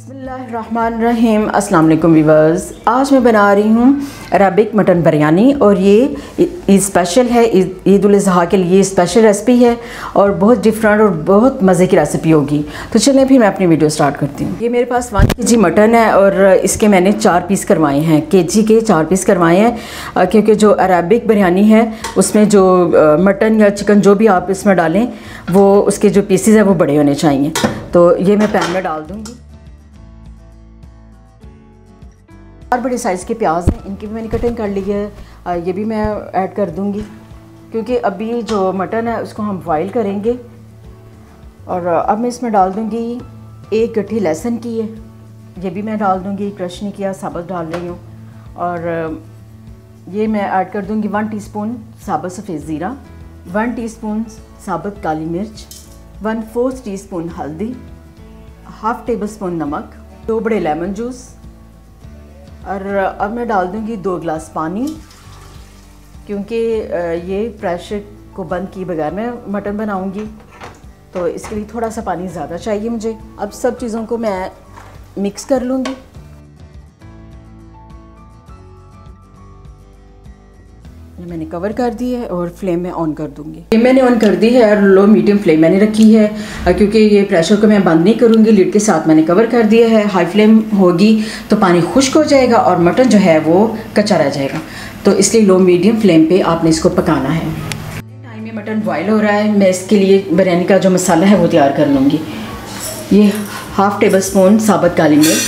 बिस्मिल्लाहिर्रहमानिर्रहीम। अस्सलाम वालेकुम व्यूअर्स। आज मैं बना रही हूँ अरबिक मटन बिरयानी और ये ईद स्पेशल है। ईद उल अज़हा के लिए स्पेशल रेसिपी है और बहुत डिफरेंट और बहुत मज़े की रेसिपी होगी। तो चलें फिर मैं अपनी वीडियो स्टार्ट करती हूँ। ये मेरे पास 1 kg मटन है और इसके मैंने 4 पीस करवाए हैं। केजी के 4 पीस करवाए हैं क्योंकि जो अरबिक बिरयानी है उसमें जो मटन या चिकन जो भी आप इसमें डालें वो उसके जो पीसेस हैं वो बड़े होने चाहिए। तो ये मैं पैन में डाल दूँगी। 4 बड़े साइज़ के प्याज हैं, इनकी भी मैंने कटिंग कर ली है। ये भी मैं ऐड कर दूंगी क्योंकि अभी जो मटन है उसको हम बॉईल करेंगे। और अब मैं इसमें डाल दूंगी 1 गट्ठी लहसुन की है, ये भी मैं डाल दूंगी, क्रश नहीं किया, साबुत डाल रही हूँ। और ये मैं ऐड कर दूंगी 1 टीस्पून साबुत सफ़ेद ज़ीरा, 1 टीस्पून साबुत काली मिर्च, 1/4 टीस्पून हल्दी, हाफ़ टेबल स्पून नमक, 2 बड़े लेमन जूस। और अब मैं डाल दूंगी 2 गिलास पानी क्योंकि ये प्रेशर को बंद किए बगैर मैं मटन बनाऊंगी, तो इसके लिए थोड़ा सा पानी ज़्यादा चाहिए मुझे। अब सब चीज़ों को मैं मिक्स कर लूँगी। मैंने कवर कर दी है और फ्लेम में ऑन कर दूंगी। फ्लेम मैंने ऑन कर दी है और लो मीडियम फ्लेम मैंने रखी है क्योंकि ये प्रेशर को मैं बंद नहीं करूंगी। लिड के साथ मैंने कवर कर दिया है। हाई फ्लेम होगी तो पानी खुश्क हो जाएगा और मटन जो है वो कच्चा रह जाएगा, तो इसलिए लो मीडियम फ्लेम पे आपने इसको पकाना है। टाइम में मटन बॉयल हो रहा है, मैं इसके लिए बिरयानी का जो मसाला है वो तैयार कर लूँगी। ये हाफ़ टेबल स्पून साबुत काली मिर्च,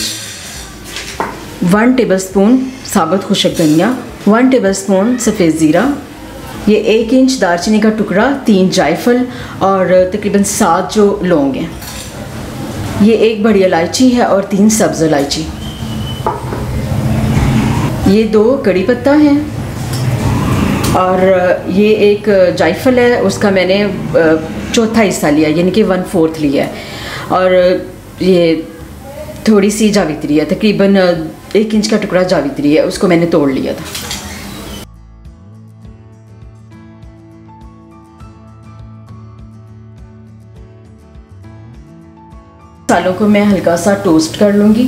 1 टेबल स्पून साबुत खुशक धनिया, 1 टेबलस्पून सफ़ेद ज़ीरा, ये 1 इंच दालचीनी का टुकड़ा, 3 जायफल और तकरीबन 7 जो लौंग हैं, ये 1 बड़ी इलायची है और 3 सब्ज़ इलायची, ये 2 कड़ी पत्ता हैं और ये 1 जायफल है, उसका मैंने चौथा हिस्सा लिया यानी कि 1/4 लिया है। और ये थोड़ी सी जावित्री है, तकरीबन 1 इंच का टुकड़ा जावित्री है, उसको मैंने तोड़ लिया था। मसालों को मैं हल्का सा टोस्ट कर लूँगी।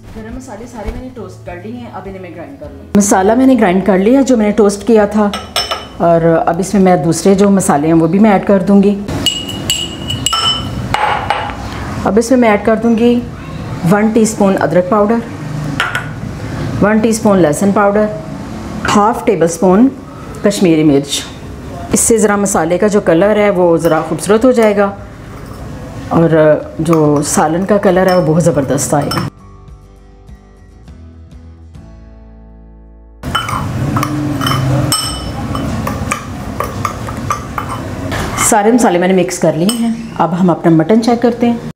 गरम मसाले सारे मैंने टोस्ट कर लिए हैं, अब इन्हें मैं ग्राइंड कर लूँगी। मसाला मैंने ग्राइंड कर लिया जो मैंने टोस्ट किया था और अब इसमें मैं दूसरे जो मसाले हैं वो भी मैं ऐड कर दूँगी। अब इसमें मैं ऐड कर दूँगी 1 टीस्पून अदरक पाउडर, 1 टीस्पून लहसुन powder, half table spoon Kashmiri मिर्च। इससे ज़रा मसाले का जो कलर है वो ज़रा खूबसूरत हो जाएगा और जो सालन का कलर है वो बहुत ज़बरदस्त आएगा। सारे मसाले मैंने मिक्स कर लिए हैं। अब हम अपना मटन चेक करते हैं।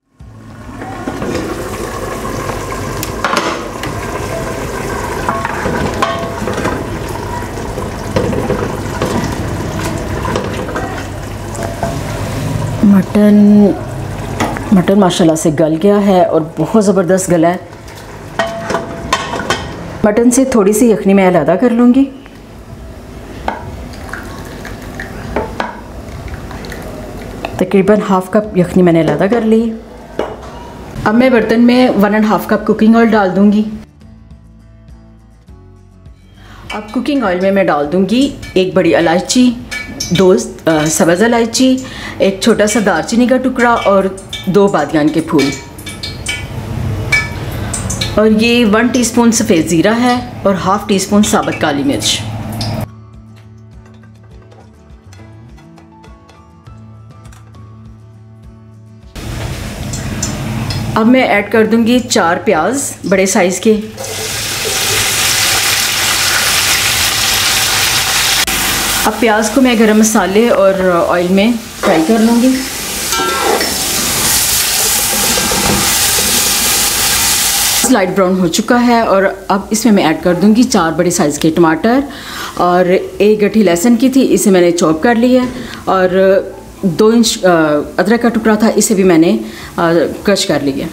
मटन माशाल्लाह से गल गया है और बहुत ज़बरदस्त गला है। मटन से थोड़ी सी यखनी मैं अलग कर लूँगी। तकरीबन हाफ़ कप यखनी मैंने अलग कर ली। अब मैं बर्तन में 1.5 कप कुकिंग ऑयल डाल दूँगी। अब कुकिंग ऑयल में मैं डाल दूँगी 1 बड़ी इलायची, 2 सब्ज़ इलायची, 1 छोटा सा दालचीनी का टुकड़ा और 2 बादियान के फूल। और ये 1 टीस्पून सफ़ेद ज़ीरा है और हाफ़ टीस्पून साबुत काली मिर्च। अब मैं ऐड कर दूंगी 4 प्याज बड़े साइज़ के। अब प्याज को मैं गरम मसाले और ऑयल में फ्राई कर लूँगी। लाइट ब्राउन हो चुका है और अब इसमें मैं ऐड कर दूँगी 4 बड़े साइज़ के टमाटर और 1 गट्ठी लहसुन की थी, इसे मैंने चॉप कर ली है। और 2 इंच अदरक का टुकड़ा था, इसे भी मैंने क्रश कर लिया।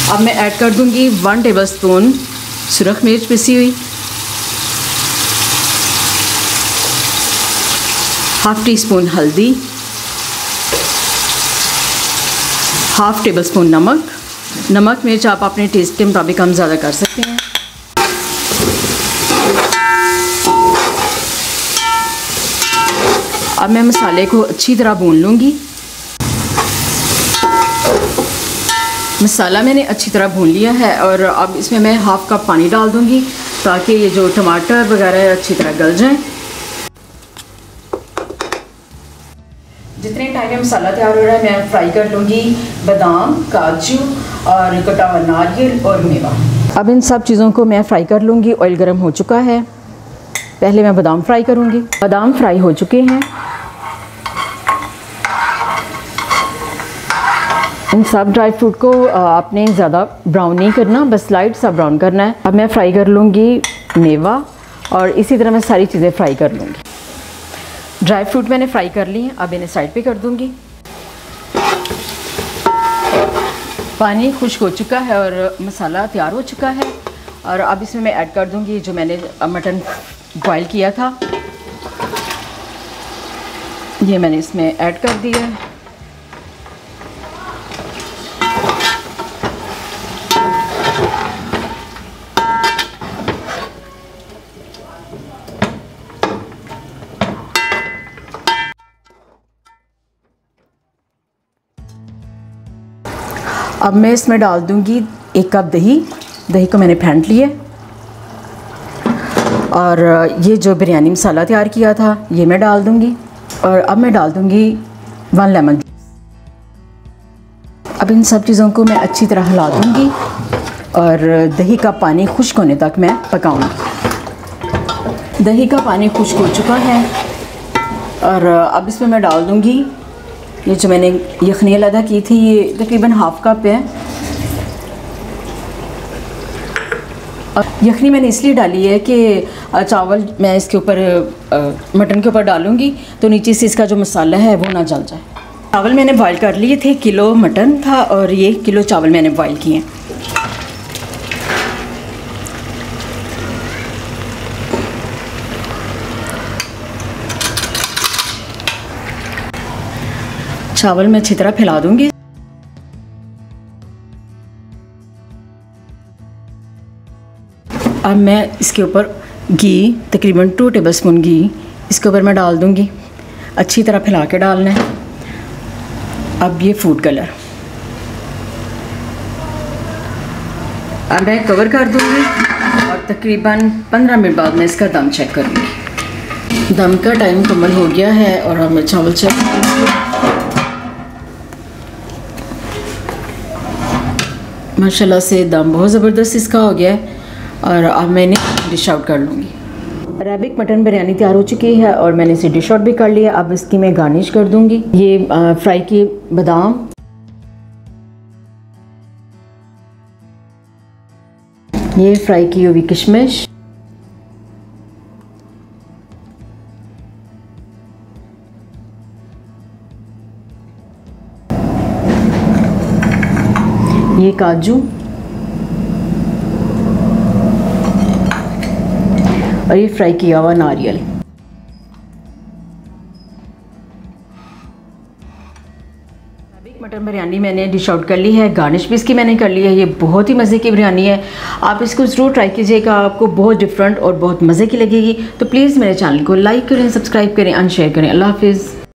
अब मैं ऐड कर दूंगी 1 टेबलस्पून सुरख मिर्च पिसी हुई, हाफ टी स्पून हल्दी, हाफ टेबल स्पून नमक मिर्च आप अपने टेस्ट के मुताबिक कम ज़्यादा कर सकते हैं। अब मैं मसाले को अच्छी तरह भून लूँगी। मसाला मैंने अच्छी तरह भून लिया है और अब इसमें मैं हाफ़ कप पानी डाल दूँगी ताकि ये जो टमाटर वगैरह अच्छी तरह गल जाएं। जितने टाइम में मसाला तैयार हो रहा है मैं फ्राई कर लूँगी बादाम, काजू और कटा हुआ नारियल और मेवा। अब इन सब चीज़ों को मैं फ्राई कर लूँगी। ऑयल गर्म हो चुका है, पहले मैं बादाम फ्राई करूँगी। बादाम फ्राई हो चुके हैं। इन सब ड्राई फ्रूट को आपने ज़्यादा ब्राउन नहीं करना, बस लाइट सा ब्राउन करना है। अब मैं फ्राई कर लूँगी मेवा और इसी तरह मैं सारी चीज़ें फ्राई कर लूँगी। ड्राई फ्रूट मैंने फ्राई कर ली हैं, अब इन्हें साइड पे कर दूँगी। पानी खुश्क हो चुका है और मसाला तैयार हो चुका है और अब इसमें मैं ऐड कर दूँगी जो मैंने मटन बॉयल किया था, ये मैंने इसमें ऐड कर दिया है। अब मैं इसमें डाल दूंगी 1 कप दही को मैंने फेंट लिया और ये जो बिरयानी मसाला तैयार किया था ये मैं डाल दूंगी और अब मैं डाल दूंगी 1 लेमन जूस। अब इन सब चीज़ों को मैं अच्छी तरह हिला दूंगी और दही का पानी खुश्क होने तक मैं पकाऊंगी। दही का पानी खुश्क हो चुका है और अब इसमें मैं डाल दूंगी ये जो मैंने यखनी अलग की थी, ये तकरीबन हाफ़ कप है। और यखनी मैंने इसलिए डाली है कि चावल मैं इसके ऊपर मटन के ऊपर डालूँगी तो नीचे से इसका जो मसाला है वो ना जल जाए। चावल मैंने बॉईल कर लिए थे, किलो मटन था और ये किलो चावल मैंने बॉईल किए। चावल मैं अच्छी तरह फैला दूंगी। अब मैं इसके ऊपर घी, तकरीबन 2 टेबलस्पून घी इसके ऊपर मैं डाल दूंगी। अच्छी तरह फैला के डालना है। अब ये फूड कलर अब मैं कवर कर दूंगी और तकरीबन 15 मिनट बाद मैं इसका दम चेक करूँगी। दम का टाइम मुकम्मल हो गया है और अब मैं चावल चेक करूँगी। माशाल्लाह से दम बहुत ज़बरदस्त इसका हो गया है और अब मैंने डिश आउट कर लूँगी। अरेबिक मटन बिरयानी तैयार हो चुकी है और मैंने इसे डिश आउट भी कर लिया। अब इसकी मैं गार्निश कर दूँगी। ये फ्राई किए बादाम, ये फ्राई की हुई किशमिश, ये काजू और ये फ्राई किया हुआ नारियल। मटन बिरयानी मैंने डिश आउट कर ली है, गार्निश भी इसकी मैंने कर ली है। ये बहुत ही मज़े की बिरयानी है, आप इसको ज़रूर ट्राई कीजिएगा, आपको बहुत डिफरेंट और बहुत मज़े की लगेगी। तो प्लीज़ मेरे चैनल को लाइक करें, सब्सक्राइब करें, अनशेयर करें। अल्लाह हाफिज़।